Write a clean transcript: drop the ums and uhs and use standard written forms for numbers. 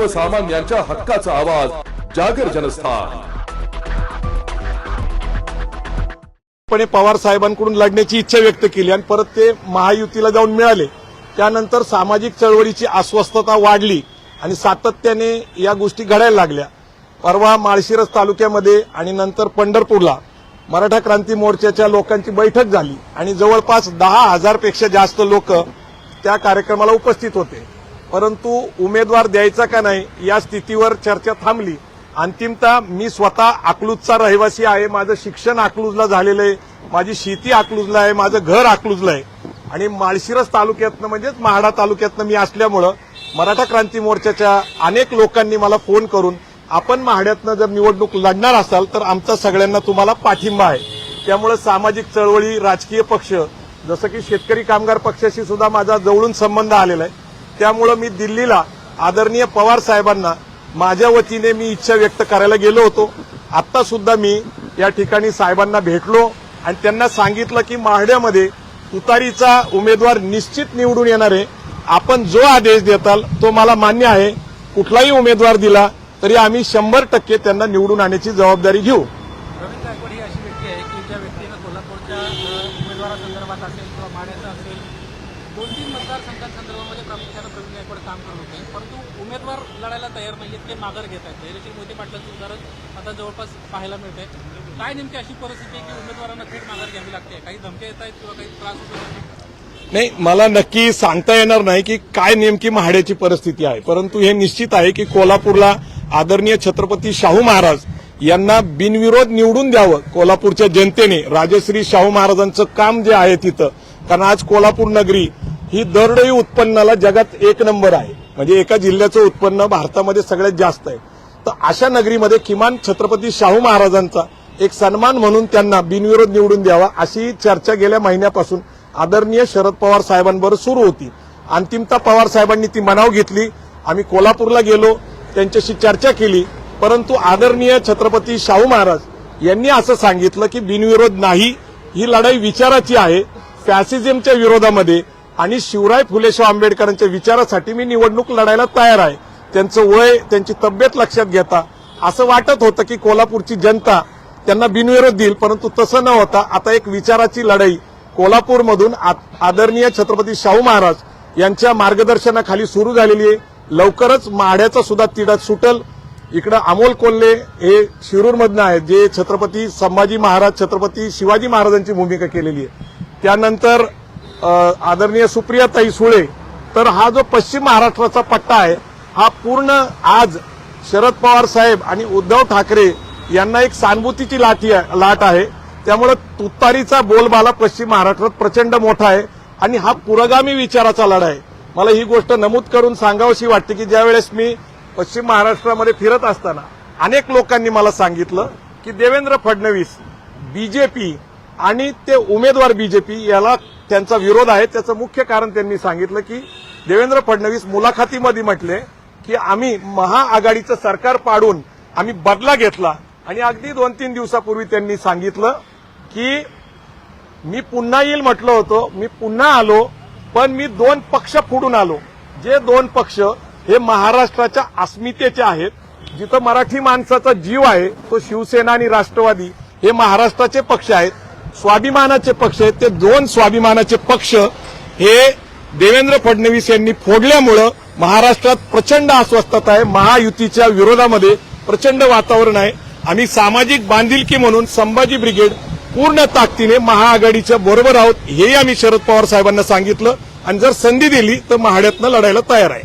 सर्वसामान्यांच्या हक्काचा आवाज जागर जनस्थान। पण पवार साहेबांकडून लढण्याची इच्छा व्यक्त केली आणि परत ते महायुतीला जाऊन मिळाले। त्यानंतर सामाजिक चळवळीची अस्वस्थता वाढली आणि सातत्याने या गोष्टी घडायला लागल्या। परवा माळशिरस तालुक्यामध्ये आणि नंतर पंढरपूरला मराठा क्रांती मोर्चाच्या लोकांची बैठक झाली आणि जवळपास 10,000 पेक्षा जास्त लोक त्या कार्यक्रमाला उपस्थित होते। परंतु उमेदवार द्यायचा का नाही या स्थितीवर चर्चा थांबली। अंतिमतः मी स्वतः अकलूजचा रहिवासी आहे, माझं शिक्षण अकलूजला झालेलं आहे, माझी शेती अकलूजला आहे, माझं घर अकलूजला आहे आणि माळशिरस तालुक्यातनं म्हणजेच महाडा तालुक्यातनं मी असल्यामुळं मराठा क्रांती मोर्चाच्या अनेक लोकांनी मला फोन करून आपण महाड्यातनं जर निवडणूक लढणार असाल तर आमचा सगळ्यांना तुम्हाला पाठिंबा आहे। त्यामुळे सामाजिक चळवळी, राजकीय पक्ष जसं की शेतकरी कामगार पक्षाशी सुद्धा माझा जवळून संबंध आलेला आहे। त्यामुळे मी दिल्लीला आदरणीय पवार साहेबांना माझ्या वतीने मी इच्छा व्यक्त करायला गेलो होतो। आता सुद्धा मी या ठिकाणी साहेबांना भेटलो आणि त्यांना सांगितलं की महाड्यामध्ये तुतारीचा उमेदवार निश्चित निवडून येणार आहे। आपण जो आदेश देताल तो मला मान्य आहे। कुठलाही उमेदवार दिला तरी आम्ही 100% त्यांना निवडून आणण्याची जबाबदारी घेऊ। रवींद्र गायकवाड ही अशी व्यक्ती आहे की ज्या व्यक्तीनं कोल्हापूरच्या उमेदवारासंदर्भात असेल किंवा माड्याचं असेल 2-3 मतदारसंघांसंदर्भामध्ये प्रामुख्यानं रवींद्र गायकवाड काम करत होते, परंतु उमेदवार लढायला तयार नाहीत, ते माघार घेत आहेत। धैर्यशील मोहिते पाटलांचं उदाहरण आता जवळपास पाहायला मिळतंय। काय नेमकी अशी परिस्थिती आहे की उमेदवारांना थेट माघार घ्यावी लागते? काही धमक्या येत आहेत किंवा काही त्रास होतो? नाही, मला नक्की सांगता येणार नाही की काय नेमकी महाड्याची परिस्थिती आहे, परंतु हे निश्चित आहे की कोल्हापूरला आदरणीय छत्रपती शाहू महाराज यांना बिनविरोध निवडून द्यावं। कोल्हापूरच्या जनतेने राजश्री शाहू महाराजांचं काम जे आहे तिथं, कारण आज कोल्हापूर नगरी ही दरडोई उत्पन्नाला जगात 1 नंबर आहे, म्हणजे एका जिल्ह्याचं उत्पन्न भारतामध्ये सगळ्यात जास्त आहे। तर अशा नगरीमध्ये किमान छत्रपती शाहू महाराजांचा एक सन्मान म्हणून त्यांना बिनविरोध निवडून द्यावा अशी चर्चा गेल्या महिन्यापासून आदरणीय शरद पवार साहेबांबरोबर सुरू होती। अंतिमतः पवार साहेबांनी ती मनाव घेतली। आम्ही कोल्हापूरला गेलो, त्यांच्याशी चर्चा केली, परंतु आदरणीय छत्रपती शाहू महाराज यांनी असं सांगितलं की बिनविरोध नाही, ही लढाई विचाराची आहे, फॅसिझमच्या विरोधामध्ये आणि शिवराय फुले शाहू आंबेडकरांच्या विचारासाठी मी निवडणूक लढायला तयार आहे। त्यांचं वय, त्यांची तब्येत लक्षात घेता असं वाटत होतं की कोल्हापूरची जनता त्यांना बिनविरोध देईल, परंतु तसं न होता आता एक विचाराची लढाई कोल्हापूरमधून आदरणीय छत्रपती शाहू महाराज यांच्या मार्गदर्शनाखाली सुरू झालेली आहे। लवकरच माढ्याचा सुद्धा तिढा सुटल। इकडे अमोल कोल्हे हे शिरूरमधनं आहेत, जे छत्रपती संभाजी महाराज, छत्रपती शिवाजी महाराजांची भूमिका केलेली आहे। त्यानंतर आदरणीय सुप्रियाताई सुळे। तर हा जो पश्चिम महाराष्ट्राचा पट्टा आहे हा पूर्ण आज शरद पवार साहेब आणि उद्धव ठाकरे यांना एक सहानुभूतीची लाट आहे। त्यामुळे तुतारीचा बोलबाला पश्चिम महाराष्ट्रात प्रचंड मोठा आहे आणि हा पुरोगामी विचाराचा लढा आहे। मला ही गोष्ट नमूद करून सांगावीशी वाटते की ज्यावेळेस मी पश्चिम महाराष्ट्रामध्ये फिरत असताना अनेक लोकांनी मला सांगितलं की देवेंद्र फडणवीस, बीजेपी आणि ते उमेदवार बीजेपी याला त्यांचा विरोध आहे। त्याचं मुख्य कारण त्यांनी सांगितलं की देवेंद्र फडणवीस मुलाखतीमध्ये म्हटले की आम्ही महाआघाडीचं सरकार पाडून आम्ही बदला घेतला आणि अगदी 2-3 दिवसापूर्वी त्यांनी सांगितलं की मी पुन्हा येईल म्हटलं होतं, मी पुन्हा आलो, पण मी 2 पक्ष फोडून आलो। जे 2 पक्ष हे महाराष्ट्राच्या अस्मितेचे आहेत, जिथं मराठी माणसाचा जीव आहे तो शिवसेना आणि राष्ट्रवादी हे महाराष्ट्राचे पक्ष आहेत, स्वाभिमानाचे पक्ष आहेत। ते 2 स्वाभिमानाचे पक्ष हे देवेंद्र फडणवीस यांनी फोडल्यामुळं महाराष्ट्रात प्रचंड अस्वस्थता आहे। महायुतीच्या विरोधामध्ये प्रचंड वातावरण आहे। आम्ही सामाजिक बांधिलकी म्हणून संभाजी ब्रिगेड पूर्ण ताकदीने महाआघाडीच्या बरोबर आहोत, हेही आम्ही शरद पवार साहेबांना सांगितलं आणि जर संधी दिली तर महाड्यातनं लढायला तयार आहे।